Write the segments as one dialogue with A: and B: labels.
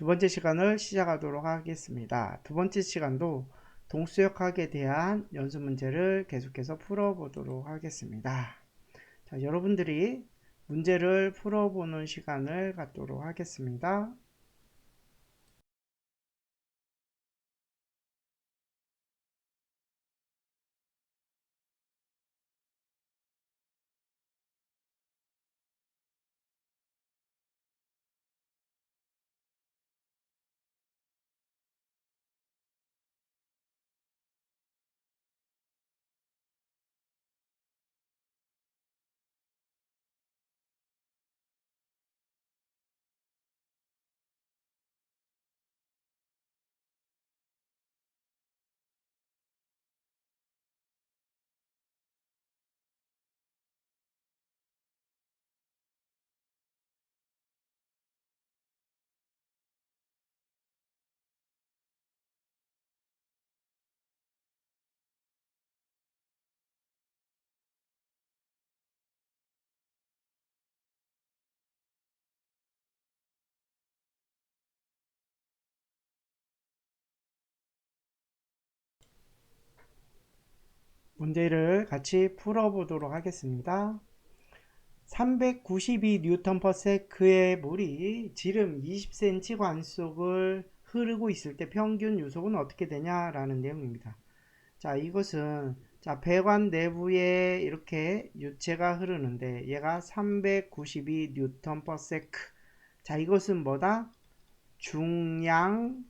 A: 두 번째 시간을 시작하도록 하겠습니다. 두 번째 시간도 동수역학에 대한 연습 문제를 계속해서 풀어보도록 하겠습니다. 자, 여러분들이 문제를 풀어보는 시간을 갖도록 하겠습니다. 문제를 같이 풀어보도록 하겠습니다. 392Nm/s의 물이 지름 20cm 관속을 흐르고 있을 때 평균 유속은 어떻게 되냐라는 내용입니다. 자, 이것은 자, 배관 내부에 이렇게 유체가 흐르는데 얘가 392Nm/s. 자, 이것은 뭐다? 중량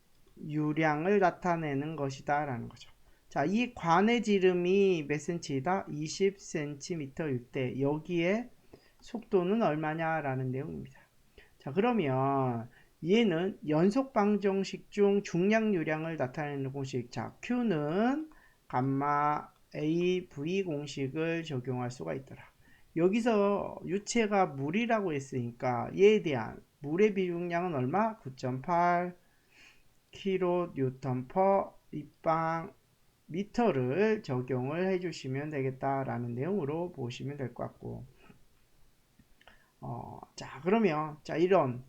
A: 유량을 나타내는 것이다 라는 거죠. 자, 이 관의 지름이 몇 cm이다? 20cm일 때 여기에 속도는 얼마냐 라는 내용입니다. 자, 그러면 얘는 연속 방정식 중 중량 유량을 나타내는 공식. 자, Q는 감마 AV 공식을 적용할 수가 있더라. 여기서 유체가 물이라고 했으니까 얘에 대한 물의 비중량은 얼마? 9.8 kN/m 미터를 적용을 해주시면 되겠다라는 내용으로 보시면 될 것 같고, 자, 그러면 자, 이런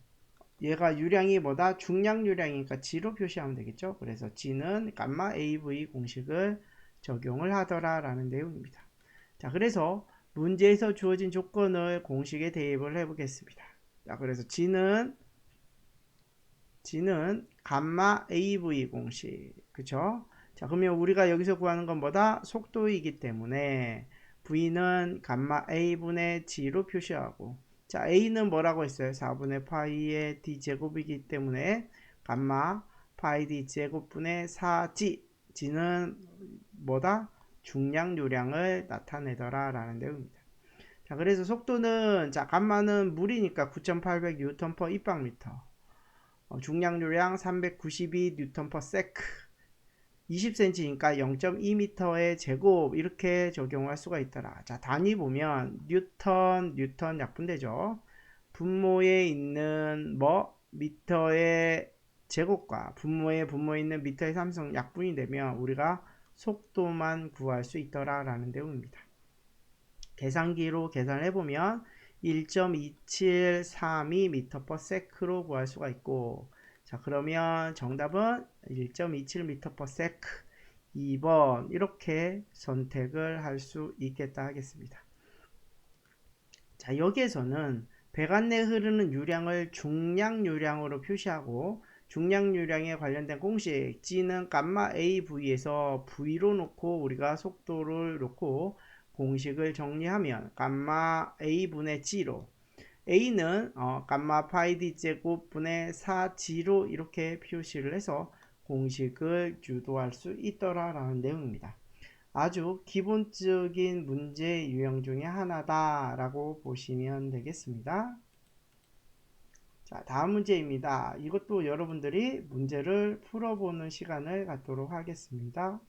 A: 얘가 유량이 뭐다? 중량 유량이니까 G로 표시하면 되겠죠. 그래서 G는 감마 AV 공식을 적용을 하더라 라는 내용입니다. 자, 그래서 문제에서 주어진 조건을 공식에 대입을 해 보겠습니다. 자, 그래서 G는 감마 AV 공식, 그쵸? 자, 그러면 우리가 여기서 구하는 건 뭐다? 속도이기 때문에 V는 감마 A분의 G로 표시하고, 자, A는 뭐라고 했어요? 4분의 파이의 D제곱이기 때문에 감마 파이 D제곱분의 4G. G는 뭐다? 중량 요량을 나타내더라 라는 내용입니다. 자, 그래서 속도는, 자, 감마는 물이니까 9,800N/m 입방미터. 중량유량 392Nm/s. 20cm니까 0.2m의 제곱 이렇게 적용할 수가 있더라. 자, 단위 보면 뉴턴 약분되죠. 분모에 있는 뭐 미터의 제곱과 분모에 있는 미터의 삼성 약분이 되면 우리가 속도만 구할 수 있더라 라는 내용입니다. 계산기로 계산해 보면 1.2732m/s로 구할 수가 있고, 자, 그러면 정답은 1.27m/s 2번 이렇게 선택을 할 수 있겠다 하겠습니다. 자, 여기에서는 배관 내 흐르는 유량을 중량 유량으로 표시하고, 중량 유량에 관련된 공식 G는 감마 AV에서 V로 놓고 우리가 속도를 놓고 공식을 정리하면 감마 A분의 G로, A는 감마 파이 D 제곱분의 4G로 이렇게 표시를 해서 공식을 유도할 수 있더라 라는 내용입니다. 아주 기본적인 문제 유형 중에 하나다 라고 보시면 되겠습니다. 자, 다음 문제입니다. 이것도 여러분들이 문제를 풀어보는 시간을 갖도록 하겠습니다.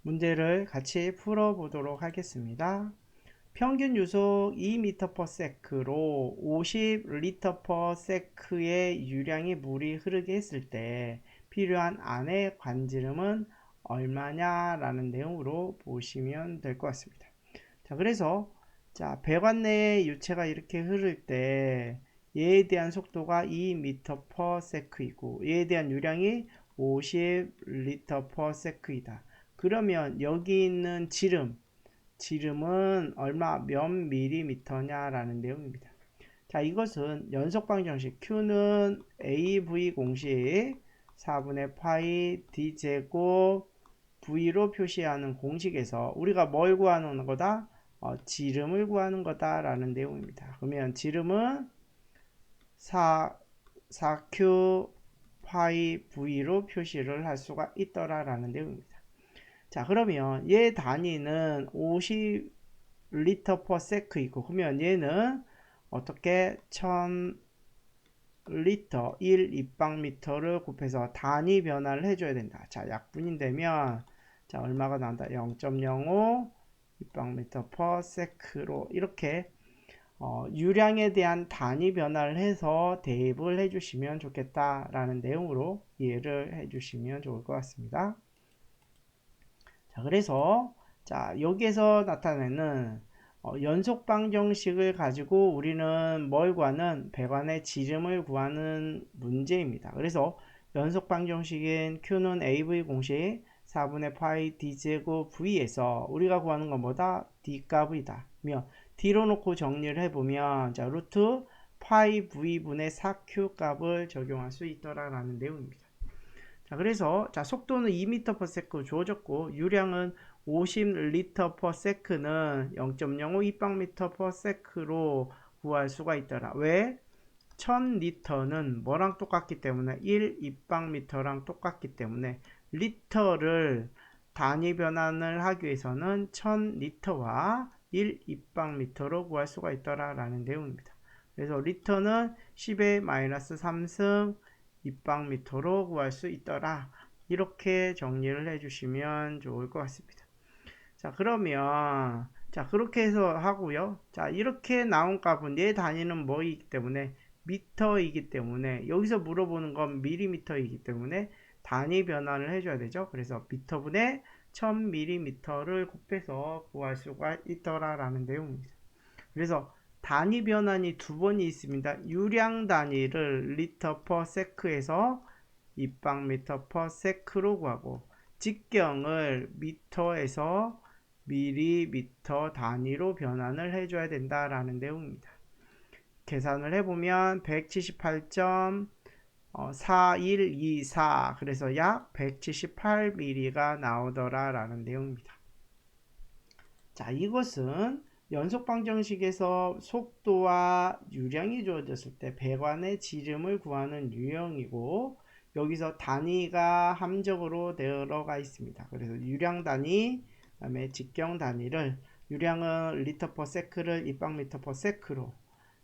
A: 문제를 같이 풀어보도록 하겠습니다. 평균 유속 2m/s로 50L/s의 유량의 물이 흐르게 했을 때 필요한 안의 관지름은 얼마냐라는 내용으로 보시면 될 것 같습니다. 자, 그래서 자, 배관 내에 유체가 이렇게 흐를 때 얘에 대한 속도가 2m/s이고 얘에 대한 유량이 50L/s이다. 그러면 여기 있는 지름은 얼마 몇 밀리미터냐라는 내용입니다. 자, 이것은 연속방정식 Q는 AV 공식 4분의 파이 D제곱 V로 표시하는 공식에서 우리가 뭘 구하는 거다? 지름을 구하는 거다라는 내용입니다. 그러면 지름은 4Q 파이 V로 표시를 할 수가 있더라라는 내용입니다. 자, 그러면 얘 단위는 50L/s이고 그러면 얘는 어떻게 1000L 1 입방미터를 곱해서 단위 변화를 해줘야 된다. 자, 약분이 되면 자, 얼마가 나온다? 0.05 입방미터 per sec로 이렇게 유량에 대한 단위 변화를 해서 대입을 해주시면 좋겠다라는 내용으로 이해를 해주시면 좋을 것 같습니다. 자, 그래서 자, 여기에서 나타내는 연속 방정식을 가지고 우리는 뭘 구하는 배관의 지름을 구하는 문제입니다. 그래서 연속 방정식인 Q는 AV 공식 4분의 파이 D제곱 V에서 우리가 구하는 건 뭐다? D 값이다. 그러면 D로 놓고 정리를 해보면 자, 루트 파이 V분의 4Q 값을 적용할 수 있더라라는 내용입니다. 자, 그래서 자, 속도는 2m/s 주어졌고 유량은 50L/s는 0.05 입방미터/s로 구할 수가 있더라. 왜? 1000리터는 뭐랑 똑같기 때문에 1 입방미터랑 똑같기 때문에 리터를 단위 변환을 하기 위해서는 1000리터와 1 입방미터로 구할 수가 있더라라는 내용입니다. 그래서 리터는 10의 마이너스 3승 입방미터로 구할 수 있더라. 이렇게 정리를 해주시면 좋을 것 같습니다. 자, 그러면 자, 그렇게 해서 하고요. 자, 이렇게 나온 값은 얘 단위는 뭐이기 때문에 미터이기 때문에 여기서 물어보는 건 밀리미터이기 때문에 단위 변환을 해줘야 되죠. 그래서 미터분의 1000mm를 곱해서 구할 수가 있더라라는 내용입니다. 그래서 단위 변환이 두 번이 있습니다. 유량 단위를 리터 퍼 세크에서 입방미터 퍼 세크로 구하고 직경을 미터에서 밀리미터 단위로 변환을 해줘야 된다라는 내용입니다. 계산을 해보면 178.4124 그래서 약 178mm가 나오더라라는 내용입니다. 자, 이것은 연속방정식에서 속도와 유량이 주어졌을 때 배관의 지름을 구하는 유형이고 여기서 단위가 함정으로 들어가 있습니다. 그래서 유량 단위, 그 다음에 직경 단위를 유량은 리터 퍼 세크를 입방미터 퍼 세크로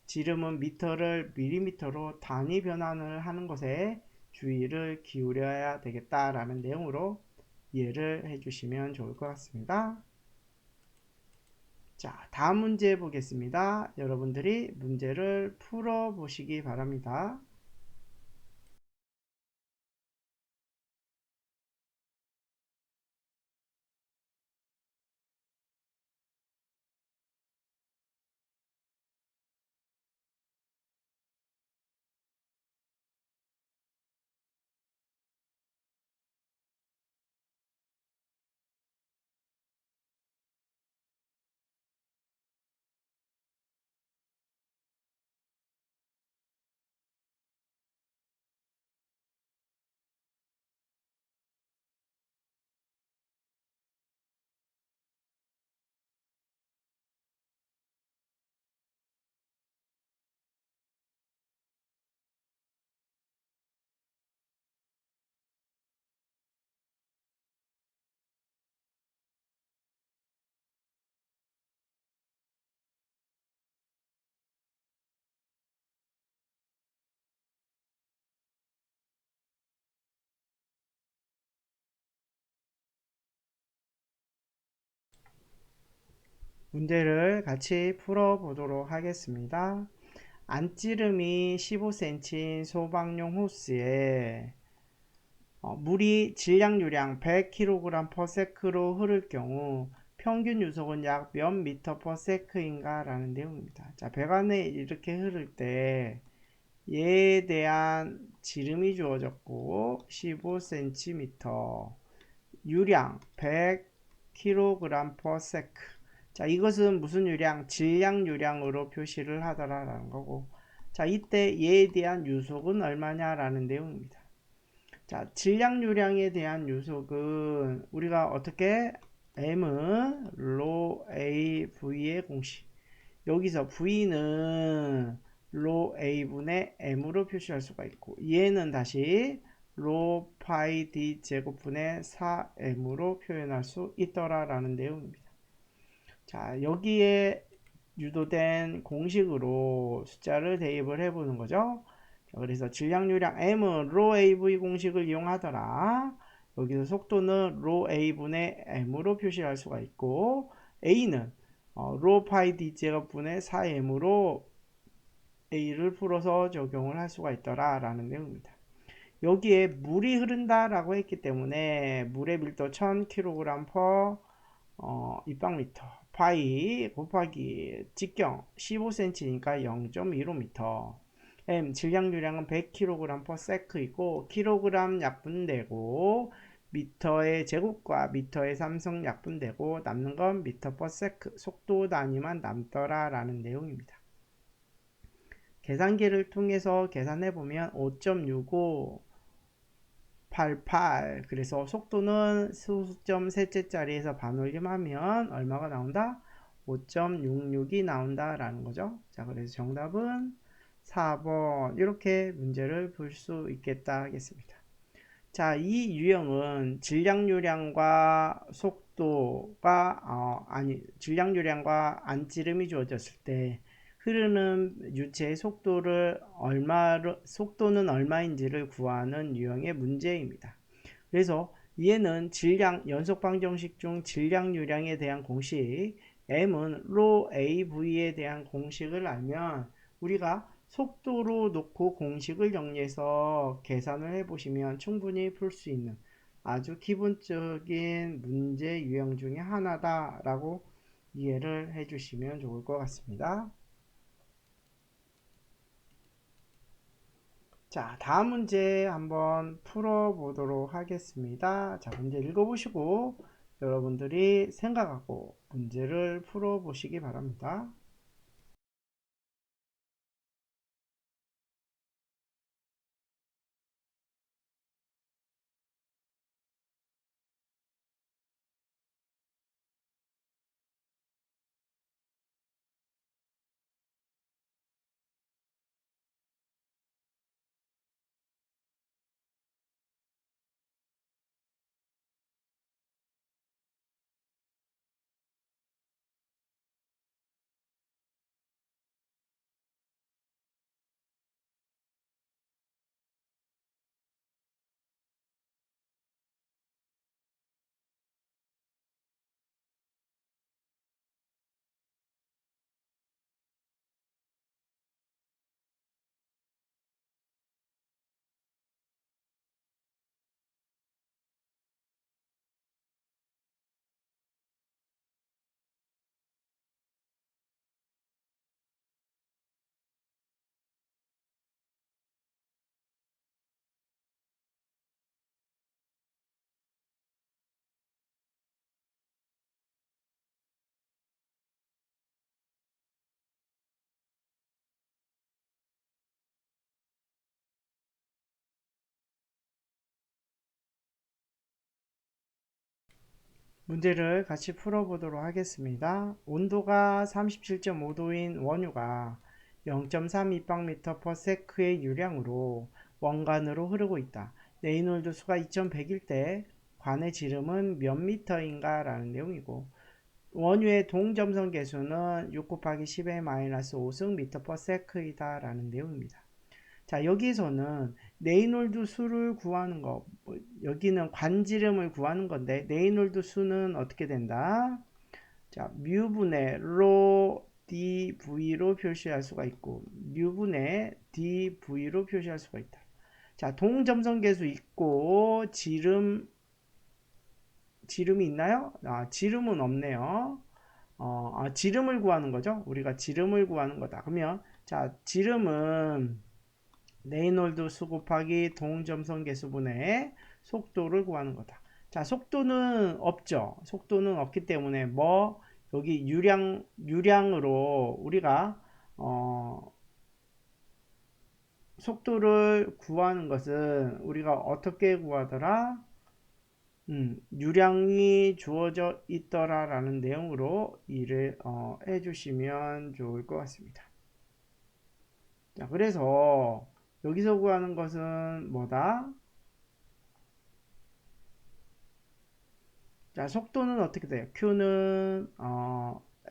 A: 지름은 미터를 밀리미터로 단위 변환을 하는 것에 주의를 기울여야 되겠다라는 내용으로 이해를 해주시면 좋을 것 같습니다. 자, 다음 문제 보겠습니다. 여러분들이 문제를 풀어 보시기 바랍니다. 문제를 같이 풀어보도록 하겠습니다. 안찌름이 15cm인 소방용 호스에 물이 질량유량 100kg/s로 흐를 경우 평균 유속은 약 몇 미터 per sec인가 라는 내용입니다. 자, 배관에 이렇게 흐를 때 얘에 대한 지름이 주어졌고 15cm, 유량 100kg/s. 자, 이것은 무슨 유량? 질량 유량으로 표시를 하더라라는 거고, 자, 이때 얘에 대한 유속은 얼마냐라는 내용입니다. 자, 질량 유량에 대한 유속은 우리가 어떻게 M은 로 A V의 공식. 여기서 V는 로 A분의 M으로 표시할 수가 있고, 얘는 다시 로 파이 D 제곱분의 4M으로 표현할 수 있더라라는 내용입니다. 자, 여기에 유도된 공식으로 숫자를 대입을 해보는 거죠. 자, 그래서 질량유량 M은 로 AV 공식을 이용하더라. 여기서 속도는 로 A분의 M으로 표시할 수가 있고, A는 로 파이 D 제곱분의 4M으로 A를 풀어서 적용을 할 수가 있더라 라는 내용입니다. 여기에 물이 흐른다 라고 했기 때문에 물의 밀도 1000kg per 입방미터 파이 곱하기 직경 15cm니까 0.15m. M 질량유량은 100kg per sec이고 kg 약분되고 미터의 제곱과 미터의 삼성 약분되고 남는 건 미터 per sec 속도 단위만 남더라 라는 내용입니다. 계산기를 통해서 계산해 보면 5.6588. 그래서 속도는 수점 셋째 자리에서 반올림하면 얼마가 나온다? 5.66이 나온다 라는 거죠. 자, 그래서 정답은 4번 이렇게 문제를 풀 수 있겠다 하겠습니다. 자, 이 유형은 질량유량과 속도가 질량유량과 안지름이 주어졌을 때 흐르는 유체의 속도는 얼마인지를 구하는 유형의 문제입니다. 그래서 얘는 연속방정식 중 질량유량에 대한 공식, M은 로 AV에 대한 공식을 알면 우리가 속도로 놓고 공식을 정리해서 계산을 해보시면 충분히 풀 수 있는 아주 기본적인 문제 유형 중에 하나다라고 이해를 해주시면 좋을 것 같습니다. 자, 다음 문제 한번 풀어보도록 하겠습니다. 자, 문제 읽어보시고 여러분들이 생각하고 문제를 풀어보시기 바랍니다. 문제를 같이 풀어보도록 하겠습니다. 온도가 37.5도인 원유가 0.3 입방미터 per sec의 유량으로 원관으로 흐르고 있다. 레이놀드 수가 2100일 때 관의 지름은 몇 미터인가 라는 내용이고, 원유의 동점성 계수는 6 곱하기 10의 마이너스 5승 미터 per sec이다 라는 내용입니다. 자, 여기서는 레이놀드 수를 구하는 거, 여기는 관지름을 구하는 건데 레이놀드 수는 어떻게 된다? 자, 뮤분의 로 dv로 표시할 수가 있고 뮤분의 dv로 표시할 수가 있다. 자, 동점성계수 있고 지름이 있나요? 지름은 없네요. 지름을 구하는 거죠. 우리가 지름을 구하는 거다. 그러면 자, 지름은 레이놀드 수 곱하기 동점성 계수분의 속도를 구하는 거다. 자, 속도는 없죠. 속도는 없기 때문에 여기 유량으로 우리가 속도를 구하는 것은 우리가 어떻게 구하더라? 유량이 주어져 있더라 라는 내용으로 일을 해주시면 좋을 것 같습니다. 자, 그래서 여기서 구하는 것은 뭐다? 자, 속도는 어떻게 돼요? Q는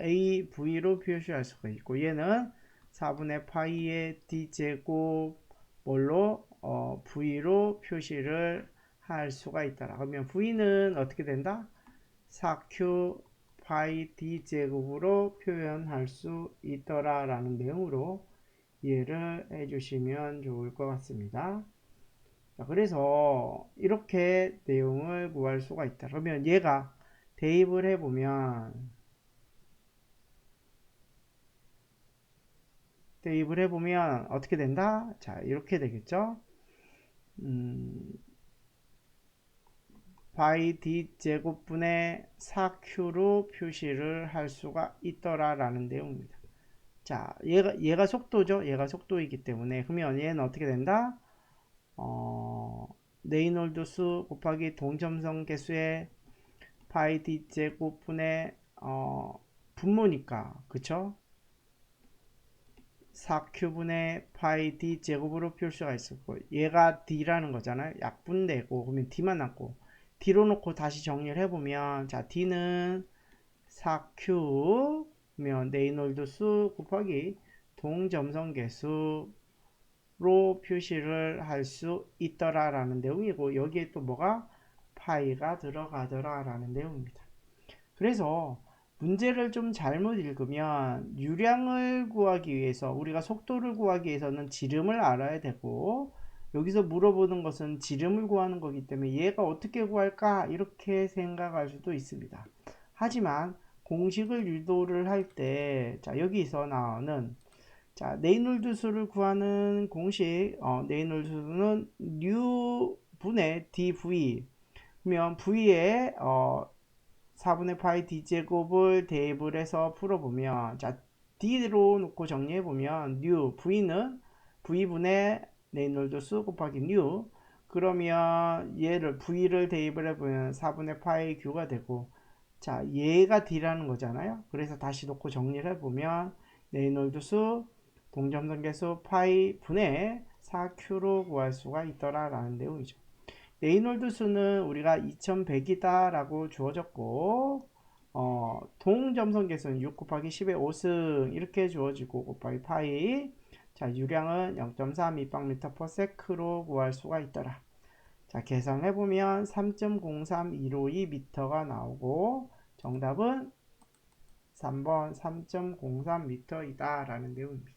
A: AV로 표시할 수가 있고 얘는 4분의 파이의 D제곱 뭘로 V로 표시를 할 수가 있다. 그러면 V는 어떻게 된다? 4Q 파이 D제곱으로 표현할 수 있더라 라는 내용으로 이해를 해주시면 좋을 것 같습니다. 자, 그래서 이렇게 내용을 구할 수가 있다. 그러면 얘가 대입을 해보면 어떻게 된다? 자, 이렇게 되겠죠? 파이 d제곱분의 4q로 표시를 할 수가 있더라 라는 내용입니다. 자, 얘가 속도죠? 얘가 속도이기 때문에 그러면 얘는 어떻게 된다? 레이놀드 수 곱하기 동점성 계수의 파이 d제곱분의 분모니까 그쵸? 4큐분의 파이 d제곱으로 표시가 있었고 얘가 d라는 거잖아요. 약분되고 그러면 d만 남고 d로 놓고 다시 정리를 해보면 자 d는 4q 면 레이놀드 수 곱하기 동점성 계수로 표시를 할 수 있더라 라는 내용이고 여기에 또 뭐가 파이가 들어가더라 라는 내용입니다. 그래서 문제를 좀 잘못 읽으면 유량을 구하기 위해서 우리가 속도를 구하기 위해서는 지름을 알아야 되고 여기서 물어보는 것은 지름을 구하는 거기 때문에 얘가 어떻게 구할까 이렇게 생각할 수도 있습니다. 하지만 공식을 유도를 할 때 자 여기서 나오는 자 레이놀드 수를 구하는 공식 레이놀드 수는 u 분의 dv 그러면 v의 4분의 파이 d제곱을 대입을 해서 풀어보면 자 d로 놓고 정리해보면 v는 v분의 레이놀드 수 곱하기 그러면 얘를 v를 대입을 해보면 4분의 파이 q가 되고 자 얘가 d라는 거잖아요. 그래서 다시 놓고 정리를 해보면 레이놀드 수 동점성계수 파이 분의 4q로 구할 수가 있더라 라는 내용이죠. 레이놀드 수는 우리가 2100이다 라고 주어졌고 동점성 계수는 6 곱하기 10의 5승 이렇게 주어지고 곱하기 파이 자 유량은 0.3 입방미터/세크로 구할 수가 있더라. 자 계산해보면 3.03152m가 나오고 정답은 3번 3.03m이다 라는 내용입니다.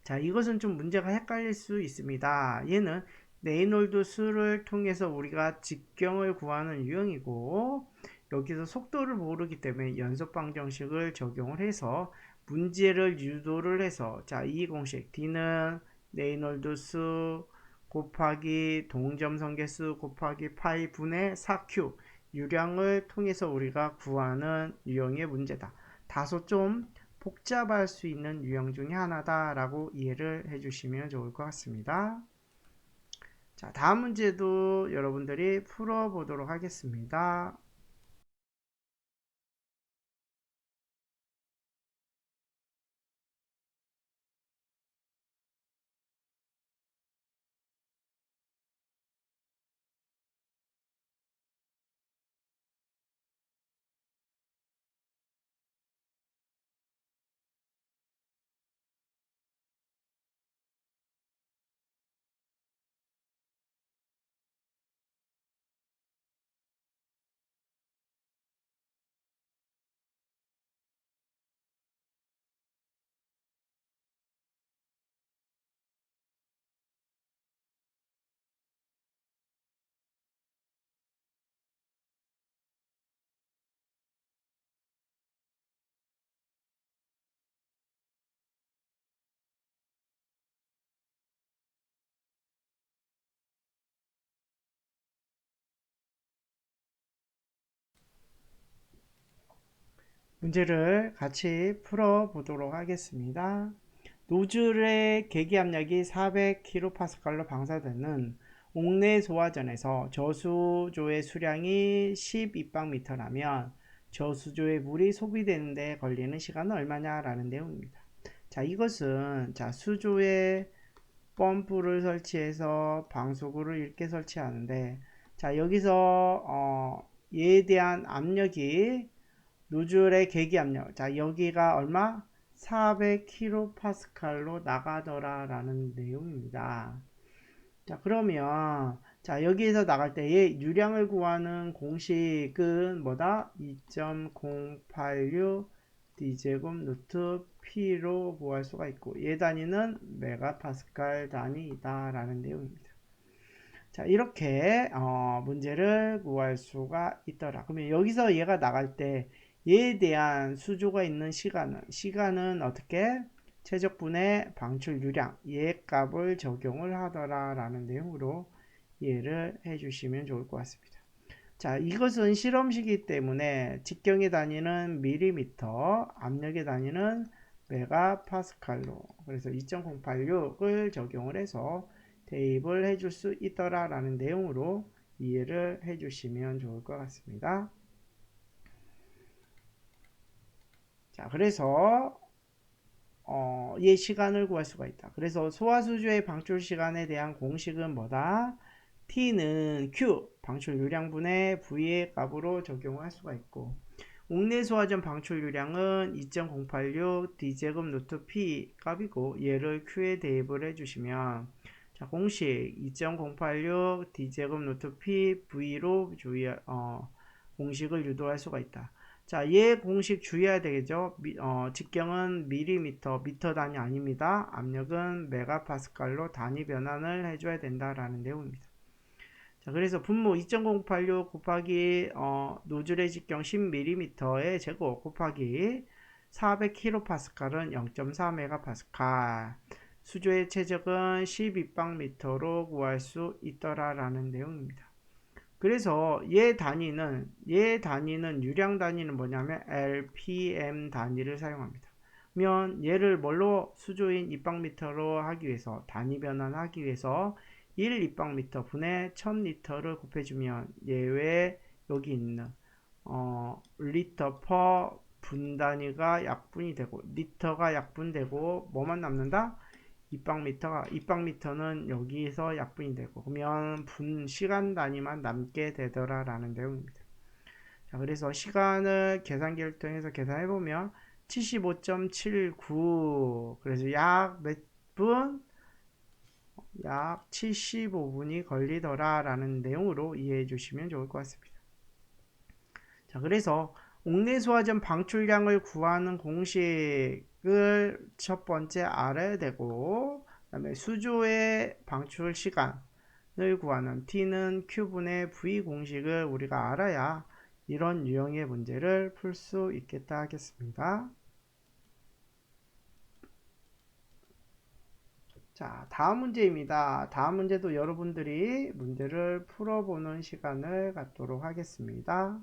A: 자 이것은 좀 문제가 헷갈릴 수 있습니다. 얘는 레이놀드 수를 통해서 우리가 직경을 구하는 유형이고 여기서 속도를 모르기 때문에 연속방정식을 적용을 해서 문제를 유도를 해서 자 이 공식 D는 레이놀드 수 곱하기 동점성계수 곱하기 파이 분의 4Q 유량을 통해서 우리가 구하는 유형의 문제다. 다소 좀 복잡할 수 있는 유형 중에 하나다 라고 이해를 해주시면 좋을 것 같습니다. 자, 다음 문제도 여러분들이 풀어보도록 하겠습니다. 문제를 같이 풀어보도록 하겠습니다. 노즐의 계기압력이 400kPa로 방사되는 옥내 소화전에서 저수조의 수량이 12방미터라면 저수조의 물이 소비되는 데 걸리는 시간은 얼마냐라는 내용입니다. 자, 이것은 수조에 펌프를 설치해서 방수구를 이렇게 설치하는데, 자, 여기서 얘에 대한 압력이 노즐의 계기 압력, 자, 여기가 얼마? 400kPa로 나가더라 라는 내용입니다. 자, 그러면 자, 여기에서 나갈 때 얘 유량을 구하는 공식은 뭐다? 2.086 d제곱 루트 p로 구할 수가 있고, 얘 단위는 메가파스칼 단위이다 라는 내용입니다. 자, 이렇게 문제를 구할 수가 있더라. 그러면 여기서 얘가 나갈 때 얘에 대한 수조가 있는 시간은 어떻게? 최적분의 방출 유량, 얘 값을 적용을 하더라 라는 내용으로 이해를 해주시면 좋을 것 같습니다. 자, 이것은 실험식이기 때문에 직경의 단위는 밀리미터, 압력의 단위는 메가파스칼로, 그래서 2.086을 적용을 해서 대입을 해줄 수 있더라 라는 내용으로 이해를 해주시면 좋을 것 같습니다. 자, 그래서 얘 시간을 구할 수가 있다. 그래서 소화수조의 방출 시간에 대한 공식은 뭐다? T는 Q, 방출 유량분의 V의 값으로 적용할 수가 있고, 옥내 소화전 방출 유량은 2.086 D제곱 루트 P 값이고, 얘를 Q에 대입을 해주시면, 자, 공식 2.086 D제곱 루트 P V로 공식을 유도할 수가 있다. 자, 얘 공식 주의해야 되겠죠? 직경은 밀리미터, 미터 단위 아닙니다. 압력은 메가파스칼로 단위 변환을 해줘야 된다라는 내용입니다. 자, 그래서 분모 2.086 곱하기 노즐의 직경 10mm의 제곱 곱하기 400kPa는 0.4MPa, 수조의 최적은 12방미터로 구할 수 있더라라는 내용입니다. 그래서 얘 단위는 유량 단위는 뭐냐면 LPM 단위를 사용합니다. 그러면 얘를 뭘로 수조인 입방미터로 하기 위해서 단위 변환하기 위해서 1 입방미터 분의 1000리터를 곱해주면 얘외 여기 있는 리터 퍼 분 단위가 약분이 되고 리터가 약분되고 뭐만 남는다? 입방미터는 여기서 약분이 되고, 그러면 시간 단위만 남게 되더라 라는 내용입니다. 자, 그래서 시간을 계산기를 통해서 계산해보면 75.79, 그래서 약 몇 분? 약 75분이 걸리더라 라는 내용으로 이해해 주시면 좋을 것 같습니다. 자, 그래서 옥내 소화전 방출량을 구하는 공식을 첫 번째 알아야 되고, 그 다음에 수조의 방출 시간을 구하는 T는 Q분의 V 공식을 우리가 알아야 이런 유형의 문제를 풀 수 있겠다 하겠습니다. 자, 다음 문제입니다. 다음 문제도 여러분들이 문제를 풀어보는 시간을 갖도록 하겠습니다.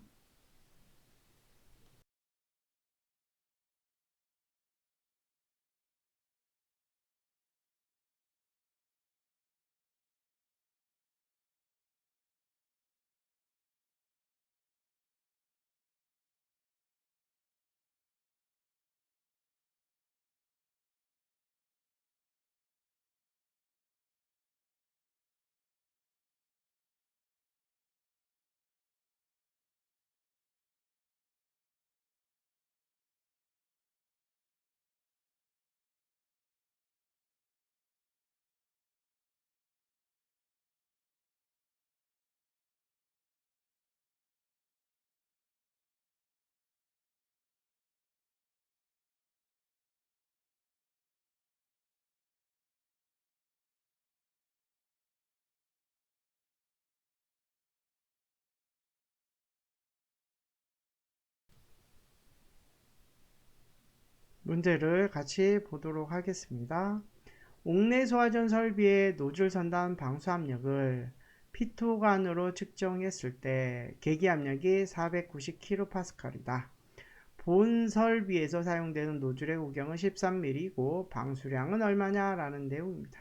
A: 문제를 같이 보도록 하겠습니다. 옥내 소화전 설비의 노즐 선단 방수 압력을 피토관으로 측정했을 때 계기 압력이 490kPa이다. 본 설비에서 사용되는 노즐의 구경은 13mm이고 방수량은 얼마냐라는 내용입니다.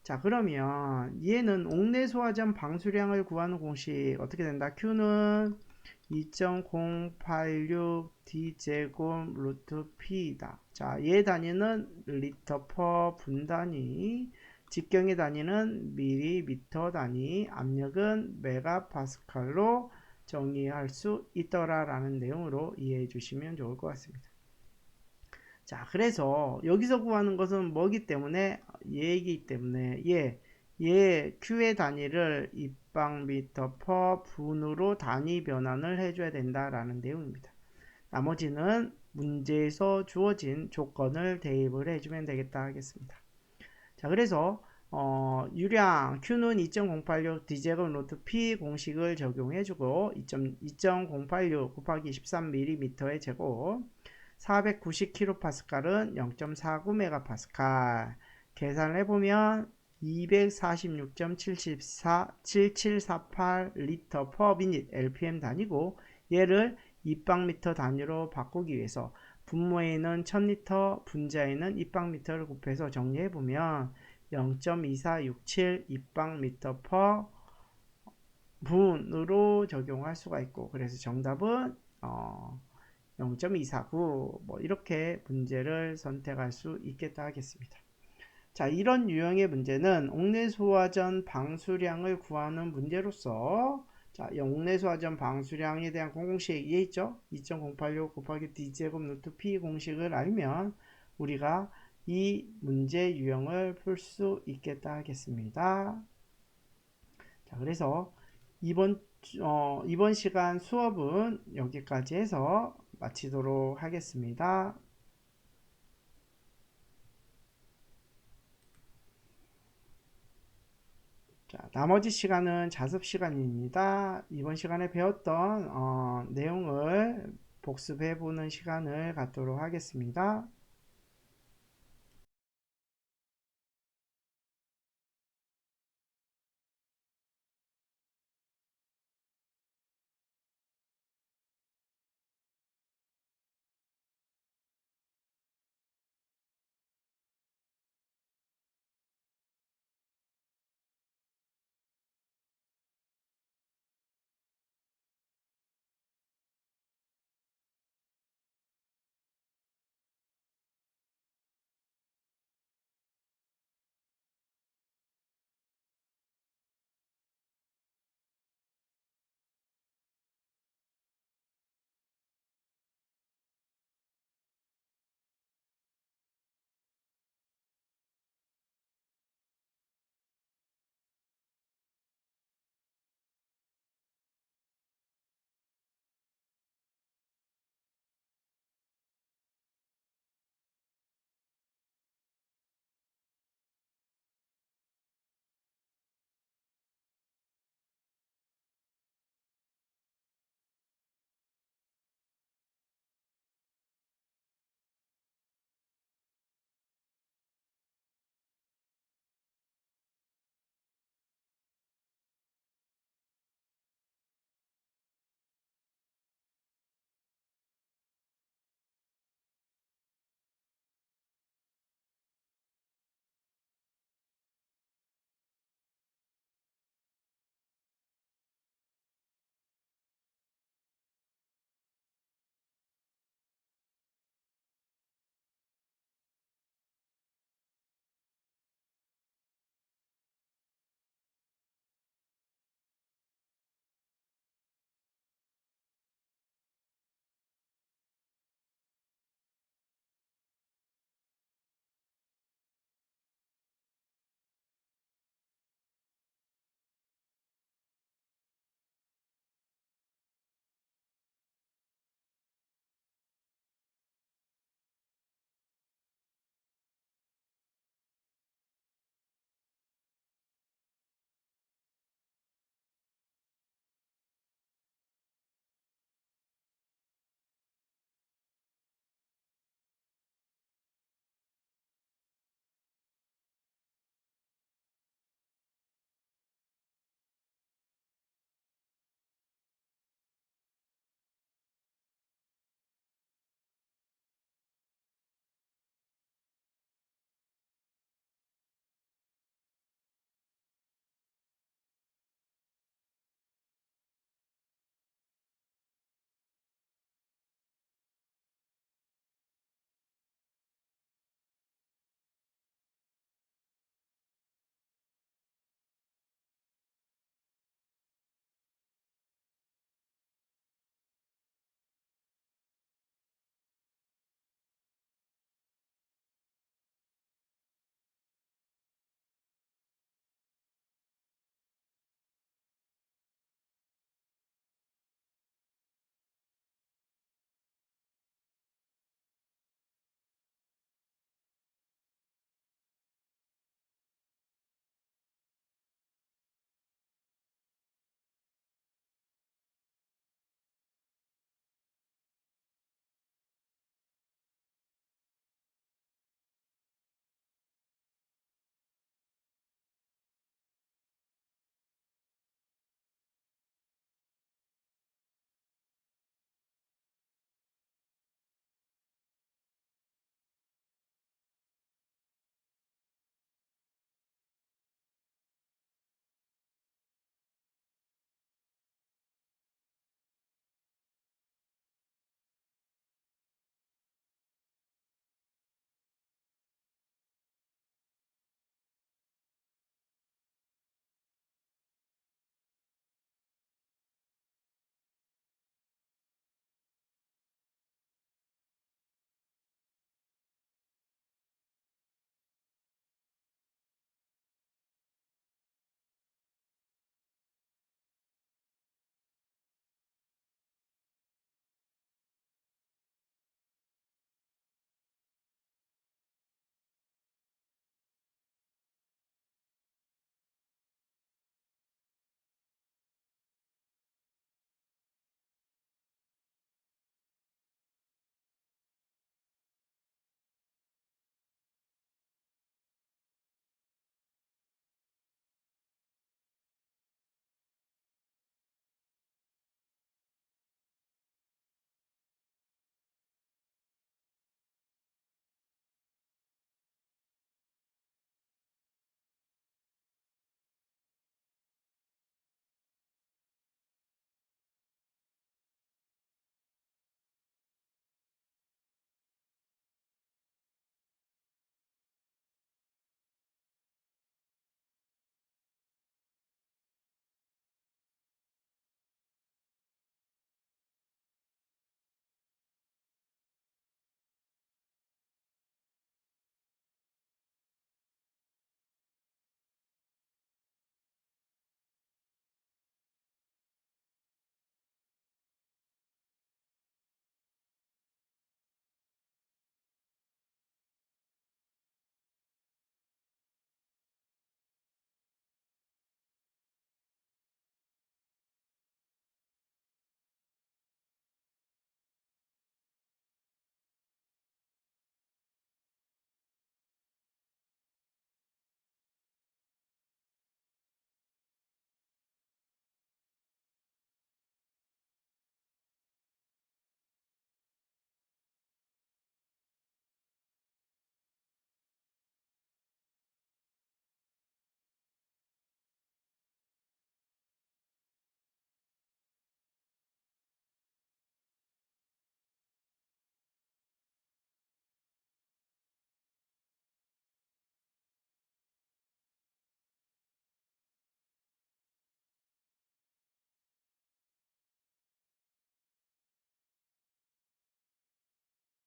A: 자, 그러면 얘는 옥내 소화전 방수량을 구하는 공식 어떻게 된다? Q는 2.086 D제곱 루트 P다. 자, 얘 단위는 리터 퍼 분 단위, 직경의 단위는 밀리미터 단위, 압력은 메가파스칼로 정의할 수 있더라라는 내용으로 이해해 주시면 좋을 것 같습니다. 자, 그래서 여기서 구하는 것은 뭐기 때문에 얘이기 때문에 얘 Q의 단위를 입방미터 퍼 분으로 단위 변환을 해줘야 된다라는 내용입니다. 나머지는 문제에서 주어진 조건을 대입을 해주면 되겠다 하겠습니다. 자, 그래서 유량 Q는 2.086 D제곱 루트 P 공식을 적용해주고 2.086 곱하기 13mm의 제곱 490kPa는 0.49MPa 계산을 해보면 246.7748 리터 퍼 미닛 LPM 단위고 얘를 입방미터 단위로 바꾸기 위해서 분모에는 1000리터 분자에는 입방미터를 곱해서 정리해보면 0.2467 입방미터 퍼 분으로 적용할 수가 있고 그래서 정답은 0.249 뭐 이렇게 문제를 선택할 수 있겠다 하겠습니다. 자, 이런 유형의 문제는 옥내소화전 방수량을 구하는 문제로서 자, 옥내소화전 방수량에 대한 공공식 이해 있죠? 2.086 곱하기 D제곱 루트 P 공식을 알면 우리가 이 문제 유형을 풀 수 있겠다 하겠습니다. 자, 그래서 이번 시간 수업은 여기까지 해서 마치도록 하겠습니다. 자, 나머지 시간은 자습 시간입니다. 이번 시간에 배웠던 내용을 복습해 보는 시간을 갖도록 하겠습니다.